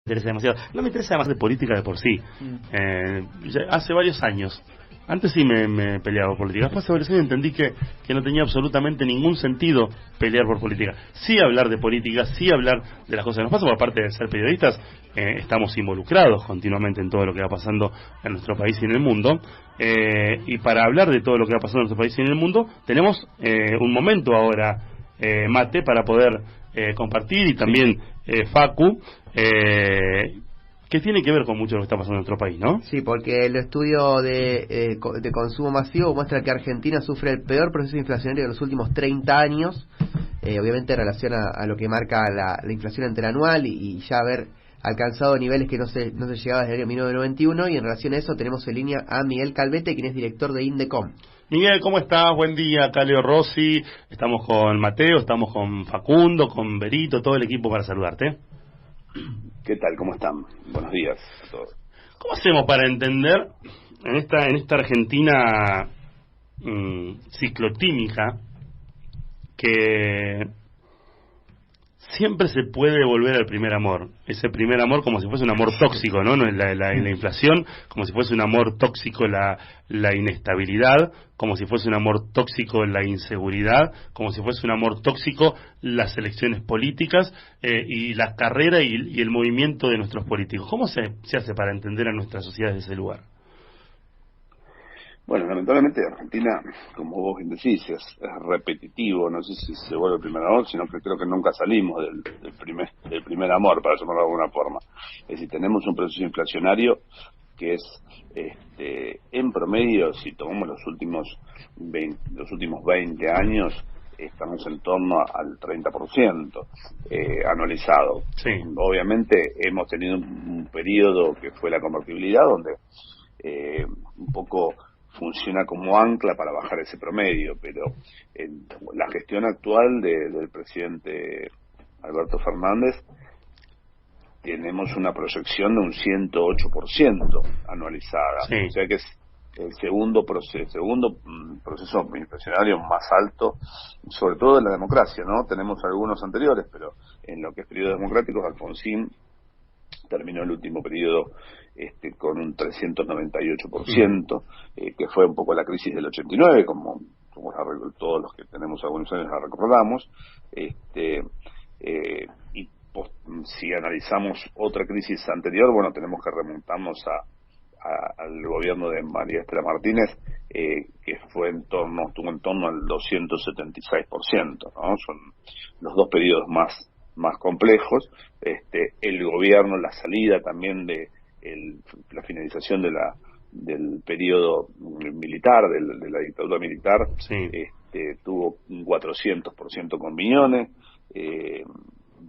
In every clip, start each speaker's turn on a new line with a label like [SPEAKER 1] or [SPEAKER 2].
[SPEAKER 1] interesa demasiado. No me interesa además de política de por sí. Hace varios años. Antes sí me peleaba por política. Después hace varios años entendí que no tenía absolutamente ningún sentido pelear por política. Sí hablar de política, sí hablar de las cosas que nos pasan. Por aparte de ser periodistas, estamos involucrados continuamente en todo lo que va pasando en nuestro país y en el mundo. Y para hablar de todo lo que va pasando en nuestro país y en el mundo, tenemos un momento ahora, Mate, para poder compartir, y también Facu, que tiene que ver con mucho de lo que está pasando en nuestro país, ¿no?
[SPEAKER 2] Sí, porque el estudio de consumo masivo muestra que Argentina sufre el peor proceso inflacionario de los últimos 30 años, obviamente en relación a lo que marca la inflación interanual y ya haber alcanzado niveles que no se llegaba desde el año 1991, y en relación a eso tenemos en línea a Miguel Calvete, quien es director de Indecom.
[SPEAKER 1] Miguel, ¿cómo estás? Buen día, acá Leo Rossi, estamos con Mateo, estamos con Facundo, con Berito, todo el equipo para saludarte.
[SPEAKER 3] ¿Qué tal? ¿Cómo están? Buenos días a todos.
[SPEAKER 1] ¿Cómo hacemos para entender en esta Argentina ciclotímica que siempre se puede volver al primer amor? Ese primer amor como si fuese un amor tóxico, ¿no? La inflación, como si fuese un amor tóxico la inestabilidad, como si fuese un amor tóxico la inseguridad, como si fuese un amor tóxico las elecciones políticas y la carrera y el movimiento de nuestros políticos. ¿Cómo se hace para entender a nuestra sociedad desde ese lugar?
[SPEAKER 3] Bueno, lamentablemente Argentina, como vos bien decís, es repetitivo. No sé si se vuelve el primer amor, sino que creo que nunca salimos del primer amor, para llamarlo de alguna forma. Es decir, tenemos un proceso inflacionario que es, en promedio, si tomamos los últimos 20 años, estamos en torno al 30% anualizado.
[SPEAKER 1] Sí.
[SPEAKER 3] Obviamente hemos tenido un periodo que fue la convertibilidad, donde un poco funciona como ancla para bajar ese promedio, pero en la gestión actual del presidente Alberto Fernández tenemos una proyección de un 108% anualizada.
[SPEAKER 1] Sí.
[SPEAKER 3] O sea que es el segundo proceso inflacionario más alto, sobre todo en la democracia, ¿no? Tenemos algunos anteriores, pero en lo que es periodo democrático, Alfonsín terminó el último periodo con un 398%, que fue un poco la crisis del 89, como todos los que tenemos algunos años la recordamos, si analizamos otra crisis anterior, bueno, tenemos que remontarnos al gobierno de María Estela Martínez, que estuvo en torno al 276%, ¿no? Son los dos periodos más complejos. El gobierno, la salida también de la finalización del periodo militar, de la dictadura militar,
[SPEAKER 1] sí.
[SPEAKER 3] Tuvo un 400% con Miñones.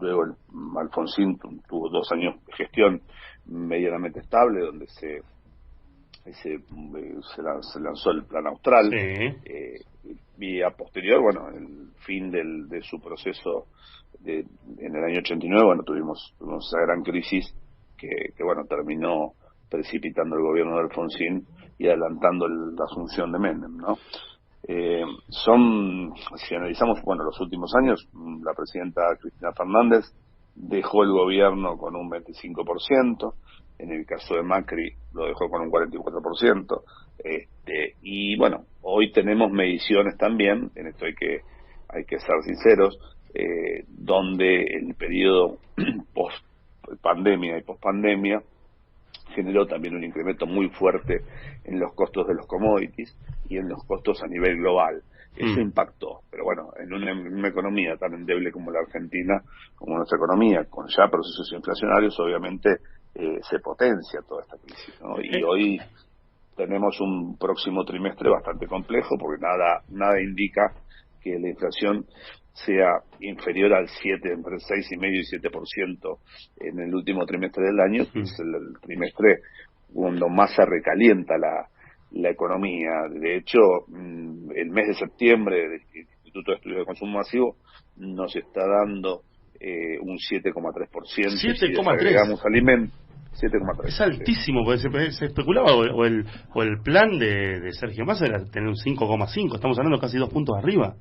[SPEAKER 3] Luego Alfonsín tuvo 2 años de gestión medianamente estable, donde se lanzó el Plan Austral.
[SPEAKER 1] Sí.
[SPEAKER 3] Y a posterior, bueno, el fin de su proceso en el año 89, bueno, tuvimos esa gran crisis que bueno, terminó precipitando el gobierno de Alfonsín y adelantando la asunción de Menem, ¿no? Si analizamos, bueno, los últimos años, la presidenta Cristina Fernández dejó el gobierno con un 25%, en el caso de Macri lo dejó con un 44%, y bueno, hoy tenemos mediciones también, en esto hay que ser sinceros, donde el periodo post pandemia y pospandemia generó también un incremento muy fuerte en los costos de los commodities y en los costos a nivel global. Eso impactó, pero bueno, en una economía tan endeble como la Argentina, como nuestra economía, con ya procesos inflacionarios, obviamente se potencia toda esta crisis, ¿no? Y hoy tenemos un próximo trimestre bastante complejo, porque nada indica que la inflación sea inferior al 7, entre 6,5 y 7% en el último trimestre del año, que es el trimestre cuando más se recalienta la economía. De hecho, el mes de septiembre del Instituto de Estudios de Consumo Masivo nos está dando un 7,3%.
[SPEAKER 1] 7,3%.
[SPEAKER 3] Digamos alimentos. 7,3%.
[SPEAKER 1] Es altísimo, porque se especulaba, o el plan de Sergio Massa era tener un 5,5%. Estamos hablando casi 2 puntos arriba.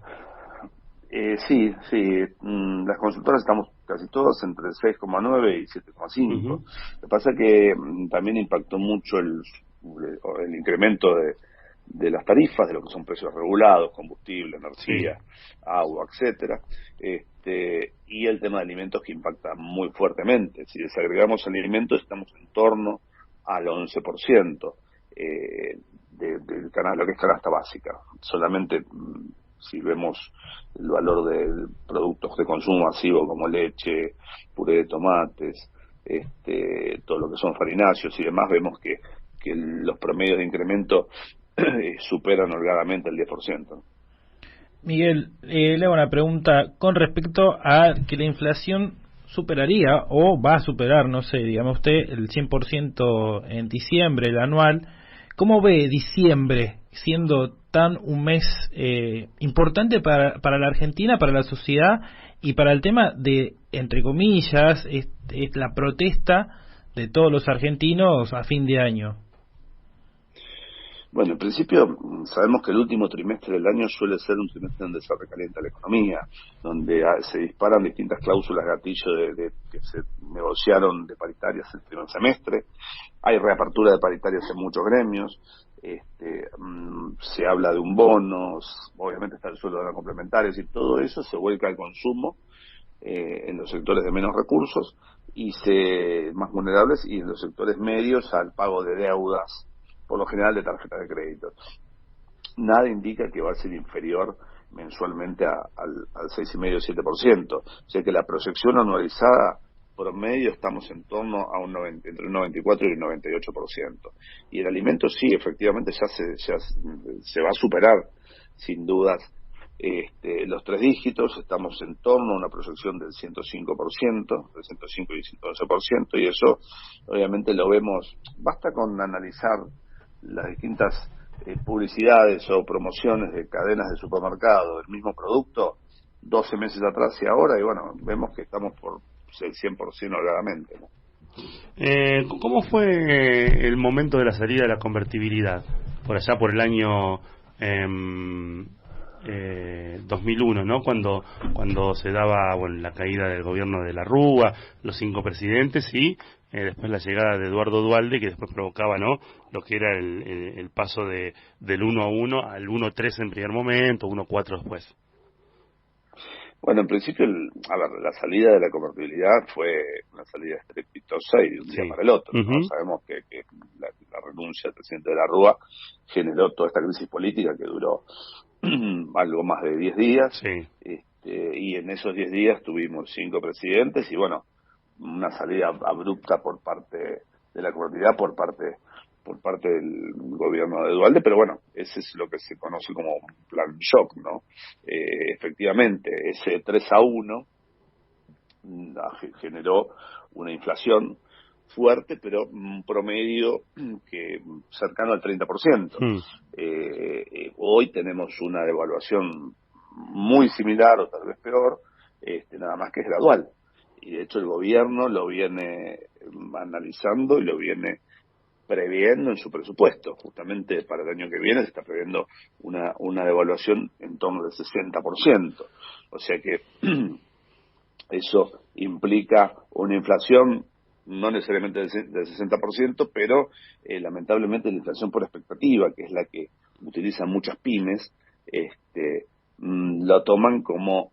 [SPEAKER 3] Sí, las consultoras estamos casi todos entre 6,9 y 7,5.
[SPEAKER 1] Ujú.
[SPEAKER 3] Lo que pasa es que también impactó mucho el incremento de las tarifas, de lo que son precios regulados, combustible,
[SPEAKER 1] Sí.
[SPEAKER 3] energía, agua, etcétera, y el tema de alimentos que impacta muy fuertemente. Si desagregamos alimentos, estamos en torno al 11% del lo que es canasta básica. Solamente si vemos el valor de productos de consumo masivo como leche, puré de tomates, todo lo que son farináceos y demás, vemos que los promedios de incremento superan holgadamente el 10%.
[SPEAKER 4] Miguel, le hago una pregunta con respecto a que la inflación superaría o va a superar, no sé, dígame usted, el 100% en diciembre, el anual. ¿Cómo ve diciembre siendo tan un mes importante para la Argentina, para la sociedad y para el tema de, entre comillas, es la protesta de todos los argentinos a fin de año?
[SPEAKER 3] Bueno, en principio sabemos que el último trimestre del año suele ser un trimestre donde se recalienta la economía, donde se disparan distintas cláusulas gatillo que se negociaron de paritarias el primer semestre. Hay reapertura de paritarias en muchos gremios. Se habla de un bono, obviamente está el sueldo de la complementaria, y todo eso se vuelca al consumo en los sectores de menos recursos y más vulnerables, y en los sectores medios al pago de deudas, por lo general de tarjeta de crédito. Nada indica que va a ser inferior mensualmente al 6,5-7%. O sea que la proyección anualizada promedio estamos en torno a entre un 94 y un 98%. Y el alimento sí, efectivamente ya se va a superar, sin dudas, los 3 dígitos. Estamos en torno a una proyección del 105%, del 105 y 111%, y eso obviamente lo vemos. Basta con analizar las distintas publicidades o promociones de cadenas de supermercado del mismo producto 12 meses atrás y ahora, y bueno, vemos que estamos por el 100% holgadamente, ¿no?
[SPEAKER 1] ¿Cómo fue el momento de la salida de la convertibilidad? Por allá por el año 2001, ¿no? Cuando se daba, bueno, la caída del gobierno de la Rúa, los 5 presidentes y después la llegada de Eduardo Duhalde, que después provocaba, ¿no?, lo que era el paso del 1-1 al 1-3 en primer momento, 1-4 después.
[SPEAKER 3] Bueno, en principio, la salida de la convertibilidad fue una salida estrepitosa y de un día para el otro, ¿no? Sabemos que la renuncia del presidente de la Rúa generó toda esta crisis política que duró algo más de 10 días.
[SPEAKER 1] Sí.
[SPEAKER 3] Y en esos 10 días tuvimos 5 presidentes y, bueno, una salida abrupta por parte de la convertibilidad, por parte del gobierno de Duhalde, pero bueno, ese es lo que se conoce como un plan shock, ¿no? Efectivamente, ese 3-1 generó una inflación fuerte, pero un promedio que cercano al 30%. Hoy tenemos una devaluación muy similar o tal vez peor, nada más que es gradual. Y de hecho el gobierno lo viene analizando y lo viene previendo en su presupuesto. Justamente para el año que viene se está previendo una devaluación en torno del 60%. O sea que eso implica una inflación no necesariamente del 60%, pero lamentablemente la inflación por expectativa, que es la que utilizan muchas pymes, lo toman como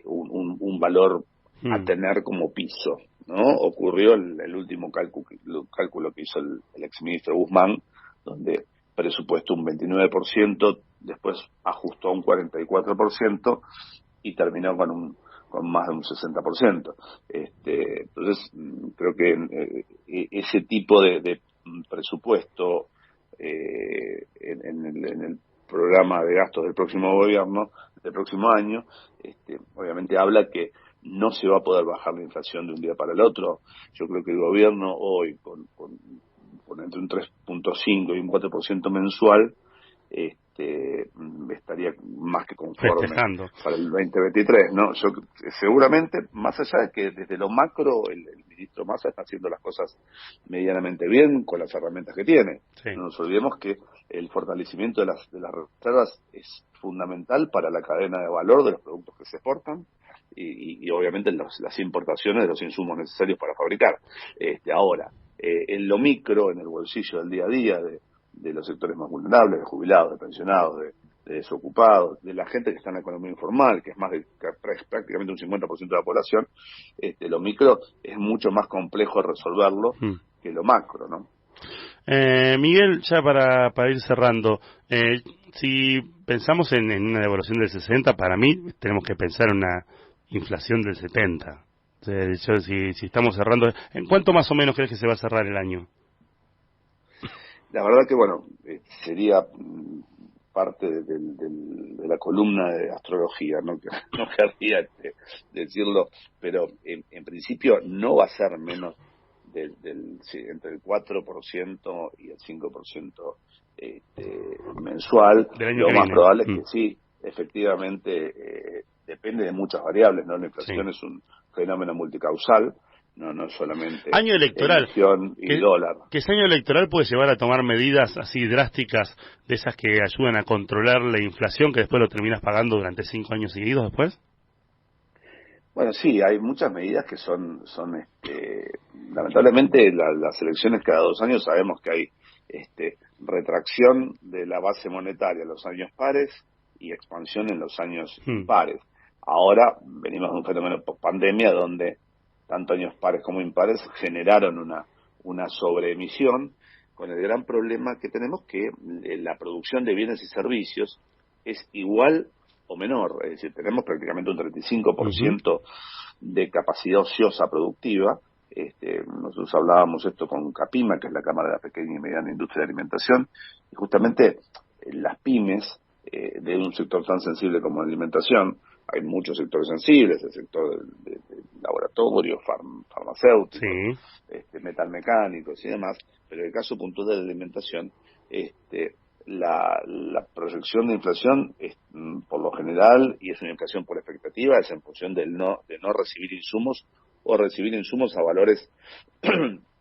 [SPEAKER 3] un valor a tener como piso, ¿no? Ocurrió el último cálculo que hizo el exministro Guzmán, donde presupuestó un 29%, después ajustó a un 44% y terminó con más de un 60%. Entonces, creo que ese tipo de presupuesto en el programa de gastos del próximo gobierno, del próximo año, obviamente habla que no se va a poder bajar la inflación de un día para el otro. Yo creo que el gobierno hoy, con entre un 3.5 y un 4% mensual, estaría más que conforme
[SPEAKER 1] festejando
[SPEAKER 3] para el 2023, ¿no? Yo seguramente, más allá de que desde lo macro el ministro Massa está haciendo las cosas medianamente bien con las herramientas que tiene.
[SPEAKER 1] Sí.
[SPEAKER 3] No nos olvidemos que el fortalecimiento de las reservas es fundamental para la cadena de valor de los productos que se exportan, y obviamente las importaciones de los insumos necesarios para fabricar. Ahora, en lo micro, en el bolsillo del día a día de los sectores más vulnerables, de jubilados, de pensionados, de desocupados, de la gente que está en la economía informal, que es prácticamente un 50% de la población, lo micro es mucho más complejo resolverlo que lo macro, ¿no?
[SPEAKER 1] Miguel, ya para ir cerrando, si pensamos en una devaluación del 60, para mí tenemos que pensar en una inflación del 70. Si estamos cerrando, ¿en cuánto más o menos crees que se va a cerrar el año?
[SPEAKER 3] La verdad que, bueno, sería parte de la columna de astrología, no querría decirlo, pero en principio no va a ser menos entre el 4% y el 5% mensual. Lo más probable es que sí, efectivamente, depende de muchas variables, ¿no? La inflación es un fenómeno multicausal, no solamente
[SPEAKER 1] año electoral
[SPEAKER 3] y dólar.
[SPEAKER 1] Que ese año electoral puede llevar a tomar medidas así drásticas, de esas que ayudan a controlar la inflación, que después lo terminas pagando durante 5 años seguidos después.
[SPEAKER 3] Bueno, sí, hay muchas medidas que son lamentablemente las elecciones cada 2 años sabemos que hay retracción de la base monetaria en los años pares y expansión en los años impares. Ahora venimos de un fenómeno post-pandemia donde tanto años pares como impares generaron una sobreemisión, con el gran problema que tenemos que la producción de bienes y servicios es igual o menor, es decir, tenemos prácticamente un 35% de capacidad ociosa productiva. Nosotros hablábamos esto con CAPIMA, que es la Cámara de la Pequeña y Mediana Industria de Alimentación, y justamente las pymes de un sector tan sensible como la alimentación, hay muchos sectores sensibles, el sector de laboratorio, farmacéutico, metalmecánicos y demás, pero en el caso puntual de la alimentación, la proyección de inflación es, por lo general, y es una inflación por expectativa, es en función de no recibir insumos o recibir insumos a valores,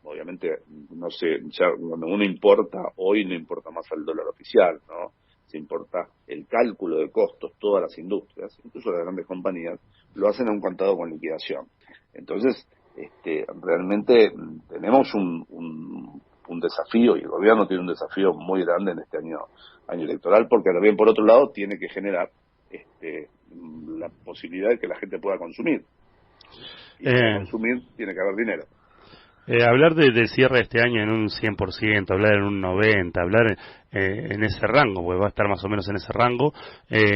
[SPEAKER 3] obviamente, no sé, ya cuando uno importa, hoy no importa más el dólar oficial, ¿no? Se importa el cálculo de costos, todas las industrias, incluso las grandes compañías, lo hacen a un contado con liquidación. Entonces, realmente tenemos un desafío, y el gobierno tiene un desafío muy grande en este año electoral, porque también por otro lado tiene que generar la posibilidad de que la gente pueda consumir. Y para consumir tiene que haber dinero.
[SPEAKER 1] Hablar del cierre de este año en un 100%, hablar en un 90%, hablar en ese rango, porque va a estar más o menos en ese rango,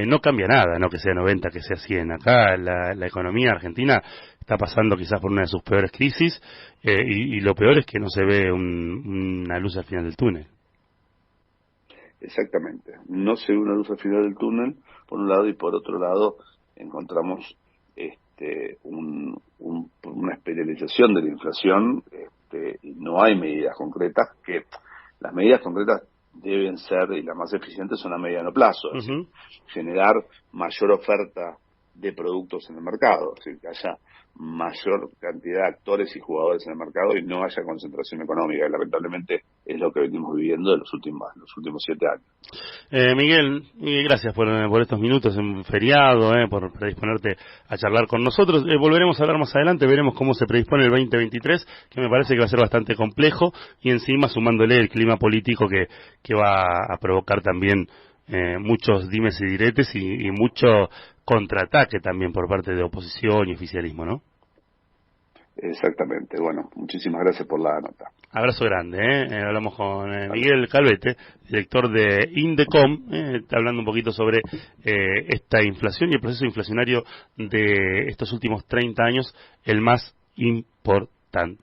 [SPEAKER 1] no cambia nada, no que sea 90, que sea 100. Acá la economía argentina está pasando quizás por una de sus peores crisis, y lo peor es que no se ve una luz al final del túnel.
[SPEAKER 3] Exactamente, no se ve una luz al final del túnel, por un lado, y por otro lado encontramos una espiralización de la inflación, y no hay medidas concretas, que las medidas concretas deben ser, y las más eficientes son a mediano plazo, es decir, generar mayor oferta de productos en el mercado, es decir, que haya mayor cantidad de actores y jugadores en el mercado y no haya concentración económica, y lamentablemente es lo que venimos viviendo en los últimos 7 años.
[SPEAKER 1] Miguel, gracias por estos minutos en feriado, por predisponerte a charlar con nosotros. Volveremos a hablar más adelante, veremos cómo se predispone el 2023, que me parece que va a ser bastante complejo, y encima sumándole el clima político que va a provocar también muchos dimes y diretes y mucho contraataque también por parte de oposición y oficialismo, ¿no?
[SPEAKER 3] Exactamente. Bueno, muchísimas gracias por la nota.
[SPEAKER 1] Abrazo grande, hablamos con Miguel Calvete, director de Indecom, hablando un poquito sobre esta inflación y el proceso inflacionario de estos últimos 30 años, el más importante.